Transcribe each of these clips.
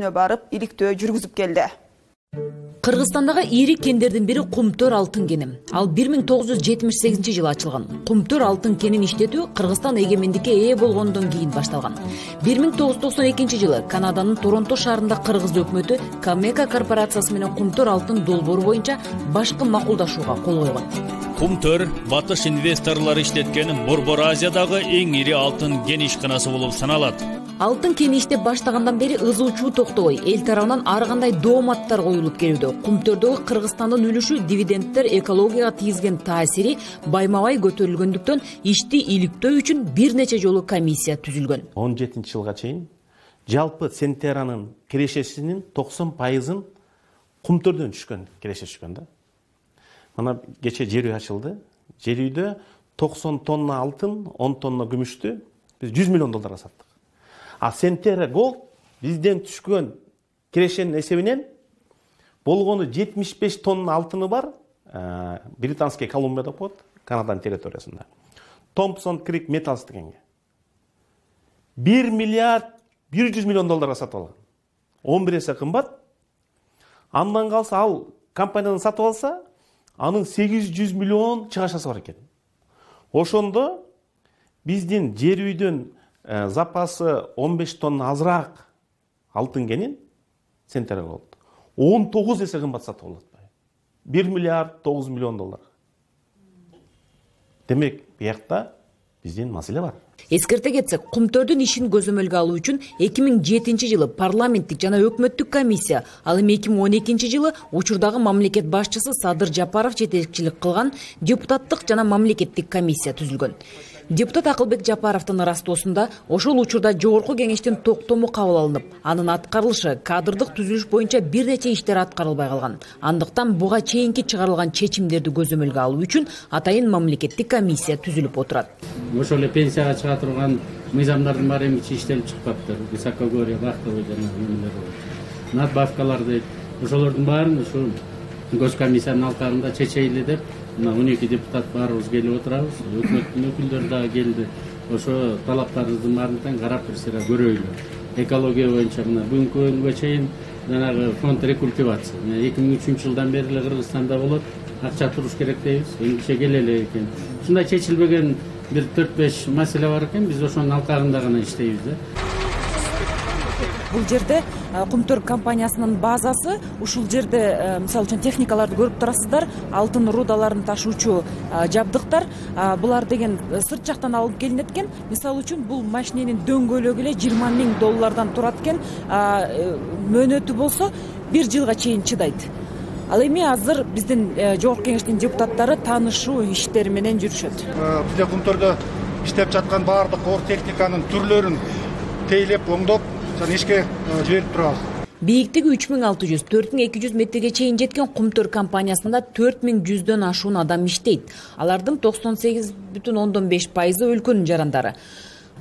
барып иликтөө жүргүзүп келди. Кыргызстандагы ири кендердин бири Кумтөр алтын кени. Ал 1978-жылы ачылган. Кумтөр алтын кенин иштетүү Кыргызстан эгемендикке ээ болгондон кийин башталган. 1992-жылы Канаданын Торонто шаарында кыргыз өкмөтү Камека корпорациясы менен Кумтөр алтын долбоору боюнча башкы макулдашууга кол койгон. Кумтөр батыш инвесторлор иштеткен Борбор Азиядагы эң ири алтын кен ишканасы болуп саналат. Алтын кени иштеп баштагандан бери ызуучуу токтобой, эл тарабынан ар кандай дооматтар коюлуп келүүдө. Кумтөрдөгү Кыргызстандын үлүшү, дивидендтер, экологияга тийгизген таасири байма-бай көтөрүлгөндүктөн ишти иликтөө үчүн бир нече жолу комиссия түзүлгөн. 17-жылга чейин жалпы Центеранын кирешесинин 90%-ын Кумтөрдөн түшкөн, киреше түшкөн да. Мана кече жер үй ачылды. Жер үйдө 90 тонна алтын, 10 тонна күмүштү биз $100 миллион саттык. А Сентера Голд бизден түшкөн кирешенин эсебинен болгону 75 тонна алтыны бар, Британский Колумбия деп коет, Канаданын территориясында. Томпсон Крик Металс дегенге. $1 миллиард $100 миллион сатып алган. 11 эсе кымбат. Андан калса ал компанияны сатып алса, анын 800 миллион чыгашасы бар экен. Ошондо биздин жер үйдөн запасы 15 тонна азыраак алтын кенин Центера Голд 19 эсе кымбат сатып алат. $1 миллиард $9 миллион. Демек, биякта биздин маселе бар. Эскерте кетсек, Кумтөрдүн ишин көзөмөлгө алуу үчүн 2007-жылы парламенттик жана өкмөттүк комиссия, ал эми 2012-жылы учурдагы мамлекет башчысы Садыр Жапаров жетекчилик кылган депутаттык жана мамлекеттик комиссия түзүлгөн. Депутат Акылбек Жапаровдун ырастоосунда ошол учурда жогорку кеңештин токтому кабыл алынып, анын аткарылышы, кадрдык түзүлүш боюнча бир нече иштер аткарылбай калган. Андыктан буга чейинки чыгарылган чечимдерди көзөмөлгө алуу үчүн атайын мамлекеттик комиссия түзүлүп отурат. Ошол эле пенсияга чыга турган мыйзамдардын баары эмичи иштелип чыкпаптыр. Высокогорье, Бактовый жана эмелер болот. Надбавкалар дейт. Ошолордун баарын ушу көз комиссиянын алкагында чечейли деп 12 депутат баарыбыз келип отурабыз. Өкмөттүн өкүлдөрү да келди. Ошо талаптарыбыздын баарын карап бир сыйра көрөйлү. Экология боюнча мына бүгүнкү күнгө чейин жанагы фонд рекультивация 2003-жылдан бери эле Кыргызстанда болот. Акча туруш керек дейбиз. Эңгиче келели экен. Ушундай чечилбеген бир 4-5 маселе бар экен. Биз ошонун алкагында гана иштейбиз да. Бул жерде Кумтөр компаниясынын базасы, ушул жерде мисалы үчүн техникаларды көрүп турасыздар, алтын рудаларын ташуучу жабдыктар, булар деген сырт жактан алып келинет экен. Мисалы үчүн бул машиненин дөңгөлөгү эле $20 000 турат экен. Мөөнөтү болсо 1 жылга чейин чыдайт. Ал эми азыр биздин жогорку кеңештин депутаттары таанышуу иштери менен жүрүшөт. Бизде Кумтөрдө иштеп жаткан баардык оор техниканын түрлөрүн тейлеп, оңдоп ишке жиберип турабыз. Бийиктиги 3600-4200 метрге чейин жеткен Кумтөр компаниясында 4100дөн ашуун адам иштейт. Алардын 98,5% өлкөнүн жарандары.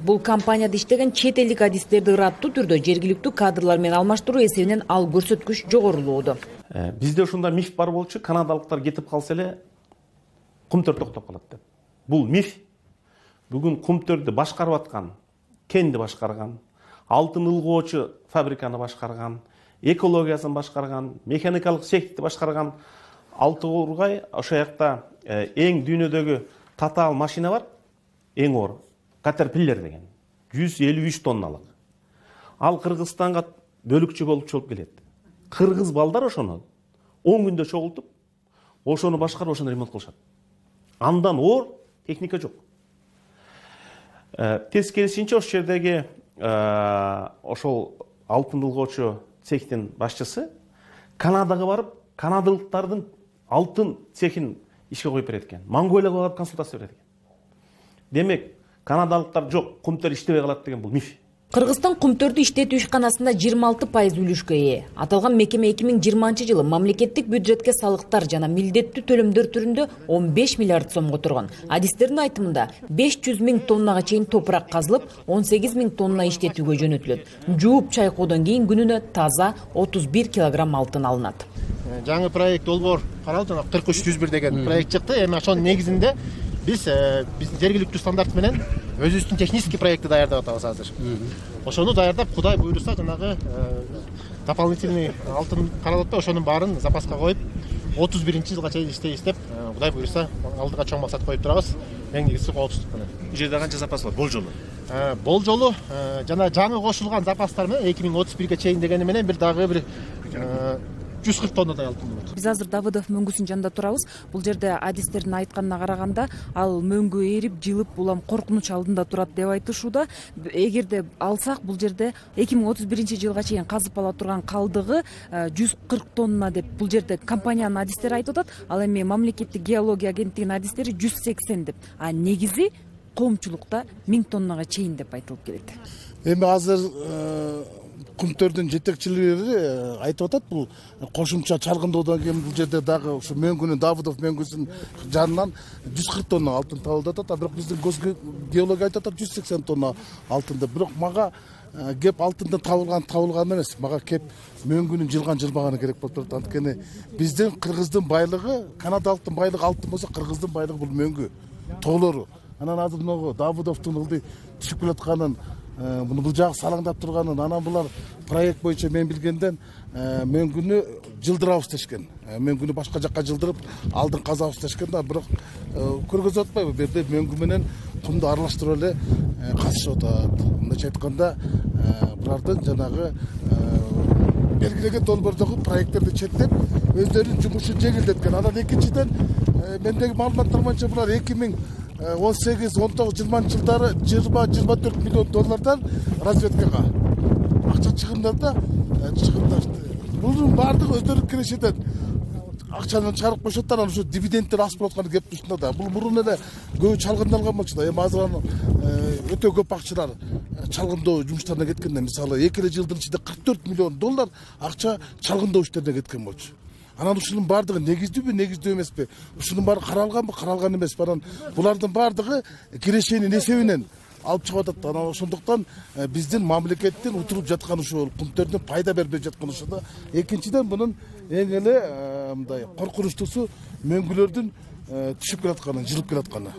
Бул компанияда иштеген чет элдик адистерди ыраттуу түрдө жергиликтүү кадрлар менен алмаштыруу эсебинен ал көрсөткүч жогорулууда. Бизде ушунда миф бар болчу, канадалыктар кетип калса эле Кумтөр токтоп калат деп. Бул миф. Бүгүн Кумтөрдү башкарып аткан, кенди башкарган, алтын ылгоочу фабриканы башкарган, экологиясын башкарган, механикалык цехти башкарган Алтыургай ошо жакта эң дүйнөдөгү татаал машина бар, эң оор Caterpillar деген 153 тонналык. Ал Кыргызстанга бөлүкчү болуп чыгып келет. Кыргыз балдар ошону 10 күндө чогултуп, ошону башкарып, ошону ремонт кылышат. Андан оор техника жок. Тескерисинче ошол жердеги ошол алтын ылгоочу цехтин башчысы Канадага барып, канадалыктардын алтын цехин ишке коюп берет экен. Монголияга барып консультация берет экен. Демек, канадалыктар жок, Кумтөр иштебей калат деген бул миф. Кыргызстан Кумтөрдү иштетүү ишканасында 26% үлүшкө ээ. Аталган мекеме 2020-жылы мамлекеттик бюджетке салыктар жана милдеттүү төлөмдөр түрүндө 15 миллиард сомго турган. Адистердин айтымында 500 000 тоннага чейин топурак казылып, 18 000 тонна иштетүүгө жөнөтүлөт. Жууп чайкоодон кийин күнүнө таза 31 килограмм алтын алынат. Жаңы проект долбоор каралды, 43-101 деген проект чыкты. Эми ошонун негизинде Биз жергиликтүү стандарт менен өзүбүздүн технический проектти даярдап атабыз азыр. Ошону даярдап, Кудай буйруса, жанагы дополнительный алтын каралып атпайбы, ошонун баарын запаска коюп, 31-жылга чейин иштейбиз деп, Кудай буйруса, алдыга чоң максат коюп турабыз. Эң негизгиси коопсуздук менен. Бул жерде канча запас бар болжолу? Болжолу жана жаңы кошулган запастар менен 2031-ге чейин дегени менен бир дагы бир 140 тоннадай алтын болот. Биз азыр Давыдов мөңгүсүнүн жанында турабыз. Бул жерде адистердин айтканына караганда, ал мөңгү эрип, жылып, улам коркунуч алдында турат деп айтышууда. Эгерде алсак, бул жерде 2031-жылга чейин казып ала турган калдыгы 140 тонна деп бул жерде компаниянын адистери айтып атат. Ал эми мамлекеттик геология агенттигинин адистери 180 деп. А негизи коомчулукта 1000 тоннага чейин деп айтылып келет. Эми азыр Кумтөрдүн жетекчилери айтып атат, бул кошумча чалгындоодан кийин бул жерде дагы ушу мөңгүнүн, Давыдов мөңгүсүнүн жанынан 140 тонна алтын табылып атат. Бирок биздин геология айтып атат 180 тонна алтын деп. Бирок мага кеп алтындан табылган эмес, мага кеп мөңгүнүн жылган-жылбаганы керек болуп турат. Анткени биздин Кыргыздын байлыгы, канадалыктын байлыгы алтын болсо, Кыргыздын байлыгы бул мөңгү тоолору. Анан азыр могу Давыдовдун ылдый түшүп келатканын, бул жагы салаңдап турганын, анан булар проект боюнча мен билгенден мөңгүнү жылдырабыз дешкен. Мөңгүнү башка жакка жылдырып, алдын казабыз дешкен да, бирок көргөзүп атпайбы? Бу жерде мөңгү менен кумду аралаштырып эле казышып атат. Мындайча айтканда, булардын жанагы белгилеген долбоордогу проекттерди чектеп, өздөрүнүн жумушун жеңилдеткен. Анан экинчиден, мендеги маалыматтар боюнча булар 2018-19 жылдары 20-24 миллион доллардан разведкага акча чыгымдады. Bunun бардыгы өздөрү кирешеден акчаны чыгарып коюшат, анан ошо дивидендтер асып атканы кеп турушунда да. Бул мурун эле көбү чалгындалган болчу да. Эми азыр өтө көп акчалар чалгындоо жумуштарына кеткенде, мисалы 2 жылдын ичинде 44 миллион доллар акча чалгындоо иштерине кеткен болчу. Анан ушунун бардыгы негиздүүбү, негиздүү эмеспи? Ушунун баары каралганбы, каралган эмеспи? Анан булардын бардыгы кирешенин эсебинен алып чыгып атат. Анан ошондуктан биздин мамлекеттин утуруп жаткан ушул Кумтөрдүн пайда бербей жаткан ушуда. Экинчиден бунун эң эле мындай коркунучтуусу мөңгүлөрдүн түшүп келатканы, жылып келатканы.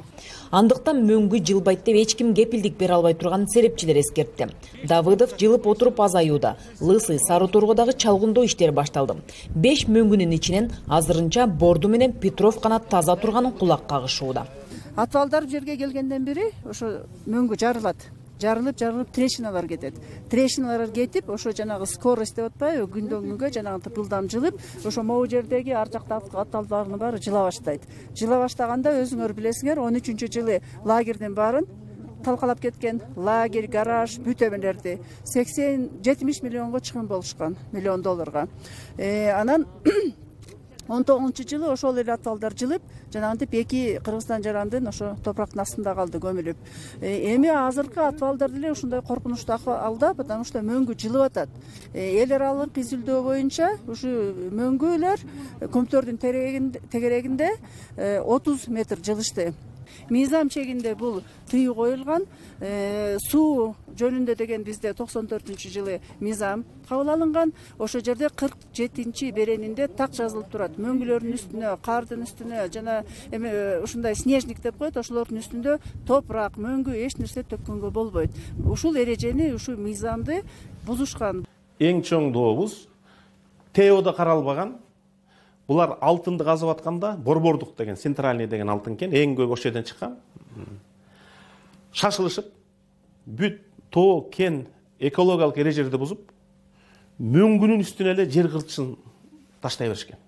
Андыктан мөңгү жылбайт деп эч ким кепилдик бере албай турганын серепчилер эскертти. Давыдов жылып отуруп азаюуда. Лысый, Сары Торгодагы чалгындоо иштери башталды. 5 мөңгүнүн ичинен азырынча Борду менен Петров гана таза турганын кулак кагышууда. Атвалдар жерге келгенден бери ошо мөңгү жарылат. Жарылып трешиналар кетет. Трешиналар кетип, ошо жанагы скорость деп атпайбы, күндөн күнгө жанагы тыпылдам жылып, ошо могу жердеги ар жакта аталбарынын баары жыла баштайт. Жыла баштаганда өзүңөр билесиңер, 13-жылы лагердин баарын талкалап кеткен, лагерь, гараж, бүт эмелерди 80-70 миллионго чыгым болушкан, миллион долларга. Анан 19-жылы ошол эле атвалдар жылып, жанагынтип эки Кыргызстан жарандын ошо топурактын астында калды көмүлүп. Эми азыркы атвалдар деле ушундай коркунучтуу акыбалда, потому что мөңгү жылып атат. Эл аралык изилдөө боюнча ушу мөңгүлөр Кумтөрдүн тегерегинде 30 метр жылышты. Мыйзам чегинде бул тыюу коюлган. Суу жөнүндө деген бизде 94-жылы мыйзам кабыл алынган. Ошо жерде 47-беренинде так жазылып турат. Мөңгүлөрдүн үстүнө, кардын үстүнө жана эми ушундай снежник деп коет, ошолордун үстүндө топурак, мөңгү эч нерсе төккөнгө болбойт. Ушул эрежени, ушу мыйзамды бузушкан. Эң чоң дообуз ТЭОдо каралбаган. Булар алтынды казып атканда, Борбордук деген, центральный деген алтын кен, эң көп ошол жерден чыккан. Шашылышып, бүт тоо кен экологиялык эрежелерди бузуп, мөңгүнүн үстүнө эле жер кыртышын таштай беришкен.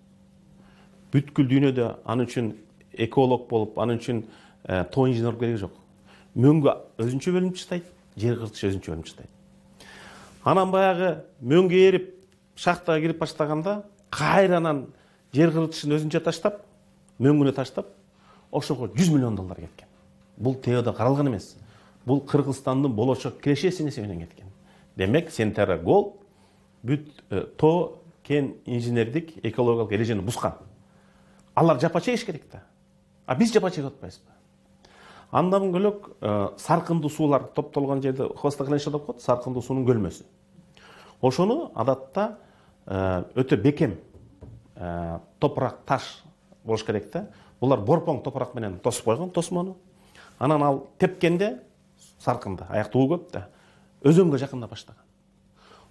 Бүткүл дүйнөдө анын үчүн эколог болуп, анын үчүн тоо инженер кереги жок. Мөңгү өзүнчө бөлүнүп чыктайт, жер кыртышы өзүнчө бөлүнүп чыктайт. Анан баягы мөңгү эрип, шахтага кирип баштаганда, кайрадан жер кыртышын өзүнчө таштап, мөңгүнү таштап, ошого 100 миллион доллар кеткен. Бул ТЭОдо каралган эмес. Бул Кыргызстандын болочок кирешесин эсебинен кеткен. Демек, Сентера Гол бүт тоо кен инженердик экологиялык эрежени бузган. Алар жапа чегиш керек да. А биз жапа чегип атпайбызбы? Андан бөлөк саркындуу суулар топтолгон жерде хвостохранилище деп коет, саркындуу суунун көлмөсү. Ошону адатта өтө бекем топурак, таш болуш керек да. булар борпоң топурак менен тосуп койгон тосмону. Анан ал тепкенде саркынды, аяк туу көп да, өзөнгө жакында баштаган.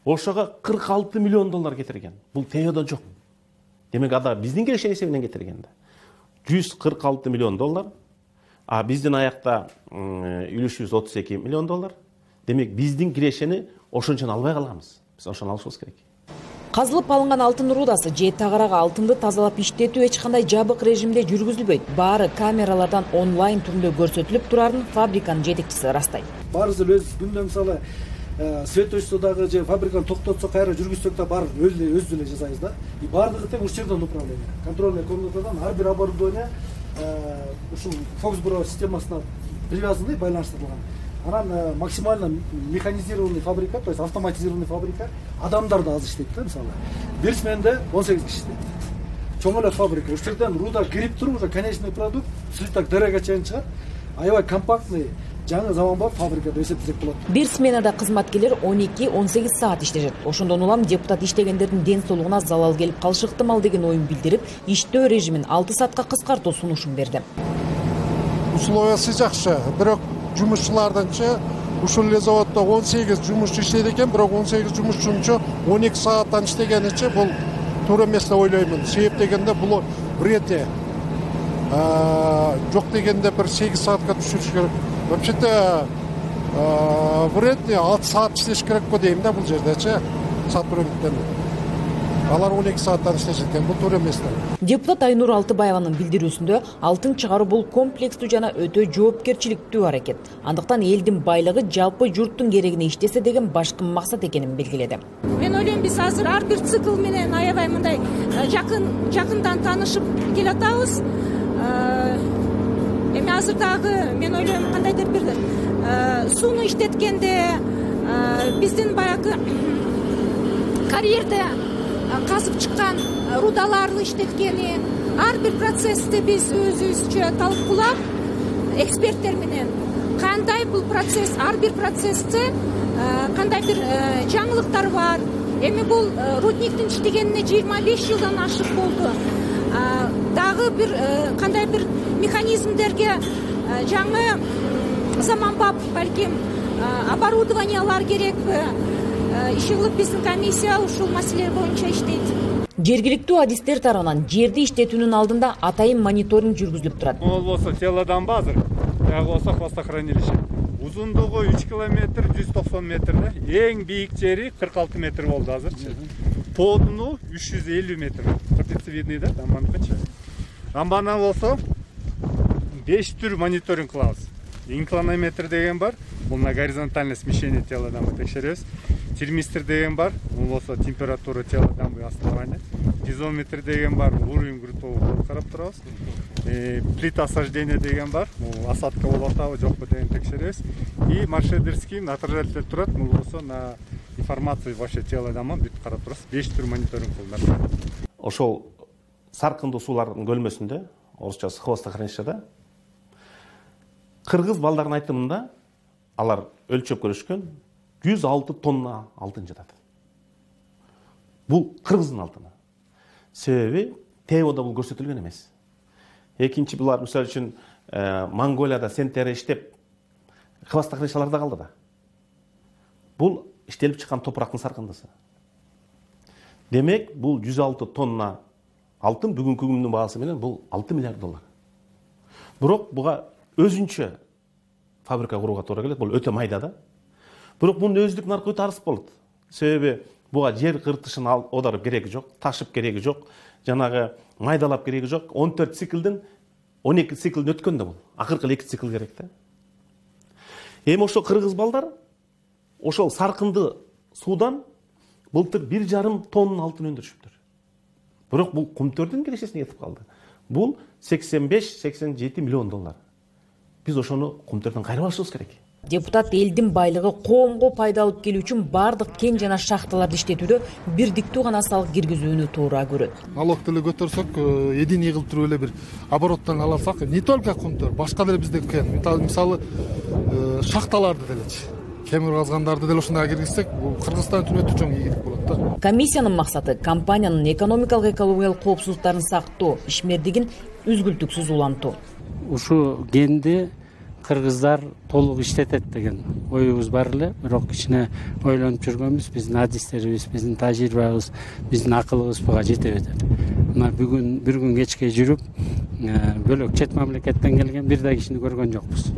Ошого 46 миллион доллар кетирген. Бул ТЭОдо жок. Демек ада биздин кирешен эсебинен кетирген да. 146 миллион доллар, а биздин аякта үлүшүбүз 32 миллион доллар. Демек биздин кирешени ошончон албай калабыз. Биз ошону алышыбыз керек. Казылып алынган алтын рудасы же тагыраагы алтынды тазалап иштетүү эч кандай жабык режимде жүргүзүлбөйт. Баары камералардан онлайн түрүндө көрсөтүлүп турарын фабриканын жетекчиси ырастайт. Баарыбыз өз күндө мисалы светочтодагы же фабриканы токтотсо кайра жүргүзсөк да баары өзүбүз эле жасайбыз да. И баардыгы тең ушул жерден управление. Контрольный комнатадан ар бир оборудование ушул Фоксбюро системасына привязанный, байланыштырылган. Анан максимально механизированный фабрика, то есть автоматизированный фабрика. Адамдар да аз иштейт да, мисалы. Бир сменде 18 киши иштейт. Чоң эле фабрика. Ушул жерден руда кирип туруп, уже конечный продукт слиток дырага чейин чыгат. Аябай компактный, жаңы заманбап фабрика деп эсептесек болот. Бир сменада кызматкерлер 12-18 саат иштешет. Ошондон улам депутат иштегендердин ден соолугуна залал келип калышы ыктымал деген оюн билдирип, иштөө режимин 6 саатка кыскартуу сунушун берди. Условиясы жакшы, бирок жумушчулардынчы ушул эле заводдо 18 жумушчу иштейт экен, бирок 18 жумушчунчу 12 сааттан иштегеничи бул туура эмес деп ойлоймун. Себеп дегенде бул вред. Жок дегенде бир 8 саатка түшүрүш керек. Вообще-то вред 6 саат иштеш керек го дейм да бул жердечи. Сотрудниктер. Алар 12 сааттан иштешет экен, бул туура эмес. Депутат Айнур Алтыбаеванын билдирүүсүндө алтын чыгаруу бул комплекстүү жана өтө жоопкерчиликтүү аракет. Андыктан элдин байлыгы жалпы журттун керегине иштесе деген башкы максат экенин белгиледи. Мен ойлойм, биз азыр ар бир цикл менен аябай мындай жакындан таанышып келатабыз. Эми азыр дагы мен ойлойм кандайдыр бир сууну иштеткенде биздин баягы карьерде казып чыккан рудаларды иштеткени ар бир процессти биз өзүбүзчө талкуулап эксперттер менен кандай бул процесс, ар бир процессте кандай бир жаңылыктар бар. Эми бул рудниктин иштегенине 25 жылдан ашык болду. Дагы бир кандай бир механизмдерге жаңы заманбап балким оборудованиялар керекпи? Иши кылып биздин комиссия ушул маселелер боюнча иштейт. Жергиликтүү адистер тарабынан жерди иштетүүнүн алдында атайын мониторинг жүргүзүлүп турат. Болбосо телодан базыр, жагы болсо хвостохранилище. Узундугу 3 километр 190 метр, эң бийик жери 46 метр болду азырчы. Подуну 350 метр. Кыртысы видный да, дамбаныкычы. Дамбана болсо 5 түр мониторинг кылабыз. Инклонометр деген бар, бул на горизонтальное смещение тела дамбы текшеребиз. Термистр деген бар, бул болсо температура тела дамбы основания. Пизометр деген бар, уровень грунтового карап турабыз. Плита осаждения деген бар, бул осадка болуп атабы, жокпу деген текшеребиз. И маршедерский отражатель турат, бул болсо на информацию вообще тела дамбы бүтүп карап турабыз. 5 түр мониторинг кылынат. Ошол саркындуу суулардын көлмөсүндө, орусчасы хвостохранилищеде, кыргыз балдардын айтымында алар өлчөп көрүшкөн 106 тонна алтын жатат. Бул кыргыздын алтыны. Себеби ТЭОдо бул көрсөтүлгөн эмес. Экинчи булар мисалы үчүн Монголияда сентер иштеп хвостохранилищеларда калды да. Бул иштелип чыккан топурактын саркындысы. Демек, бул 106 тонна алтын бүгүнкү күндүн баасы менен бул 6 миллиард доллар. Бирок буга өзүнчө фабрика курууга туура келет. Бул өтө майда да. Бирок мунун өздүк наркы өтө арыз болот. Себеби буга жер кыртышын оодарып кереги жок, ташып кереги жок, жанагы майдалап кереги жок. 14 циклдин 12 циклдин өткөндө бул. Акыркы 2 цикл керек да. Эми ошо кыргыз балдар ошол саркынды суудан былтыр 1,5 тонна алтын өндүрүшүптүр. Бирок бул кумтөрдүн кирешесине кетип калды. Бул 85-87 миллион доллар. Биз ошону кумтөрдөн кайрып алышыбыз керек. Депутат элдин байлыгы коомго пайда алып келүү үчүн бардык кен жана шахталарды иштетүүдө бирдиктүү гана салык киргизүүнү туура көрөт. Налогду эле көтөрсөк, единый кылтырып эле бир обороттон алсак, не только кумтөр, башка деле бизде кен. Мисалы, шахталарды делечи. Темир казгандарды деле ушундай киргизсек, бул Кыргызстан үчүн өтө чоң ийгилик болот да. Комиссиянын максаты компаниянын экономикалык экологиялык коопсуздуктарын сактоо, ишмердигин үзгүлтүксүз улантуу. Ушу кенди кыргыздар толук иштетет деген оюбуз бар эле, бирок кичине ойлонуп жүргөнбүз, биздин адистерибиз, биздин тажрыйбабыз, биздин акылыбыз буга жете берет. Мына бүгүн бир күн кечке жүрүп, бөлөк чет мамлекеттен келген бир да кишини көргөн жокпуз.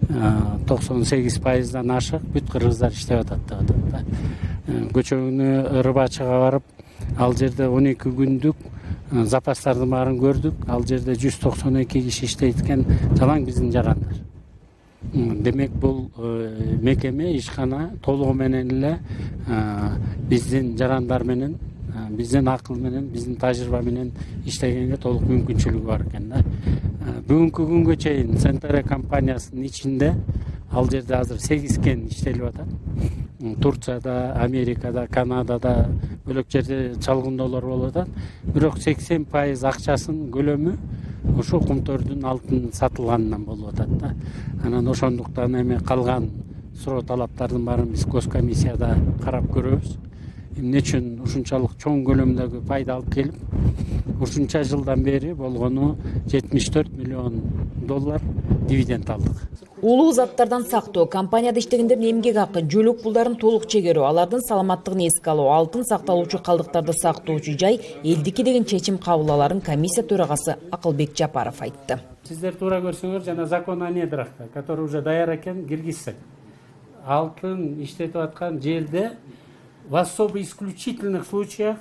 98%дан ашык бүт кыргыздар иштеп атат деп атат да. Көчөгүнү Рыбачыга барып, ал жерде 12 күндүк запастардын баарын көрдүк. Ал жерде 192 киши иштейт экен, жалаң биздин жарандар. Демек бул мекеме, ишкана толугу менен эле биздин жарандар менен, биздин акыл менен, биздин тажрыйба менен иштегенге толук мүмкүнчүлүгү бар экен да. Бүгүнкү күнгө чейин Центера компаниясынын ичинде ал жерде азыр 8 кен иштелип атат. Турцияда, Америкада, Канадада бөлөк жерде чалгындоолор болуп атат. Бирок 80% акчасынын көлөмү ошо кумтөрдүн алтын сатылганынан болуп атат да. Анан ошондуктан эми калган суроо талаптардын баарын биз госкомиссияда карап көрөбүз. Эмне үчүн ушунчалык чоң көлөмдөгү пайда алып келип, ушунча жылдан бери болгону $74 миллион дивиденд алдык. Улуу заттардан сактоо, компанияда иштегендердин эмгек акы, жөлөк пулдарын толук чегерүү, алардын саламаттыгын эске алуу, алтын сакталуучу калдыктарды сактоочу жай элдики деген чечим кабыл аларын комиссия төрагасы Акылбек Жапаров айтты. Сиздер туура көрсөңөр, жана закон о недрах, который уже даяр экен, киргизсек. Алтын иштетип аткан жерде в особо исключительных случаях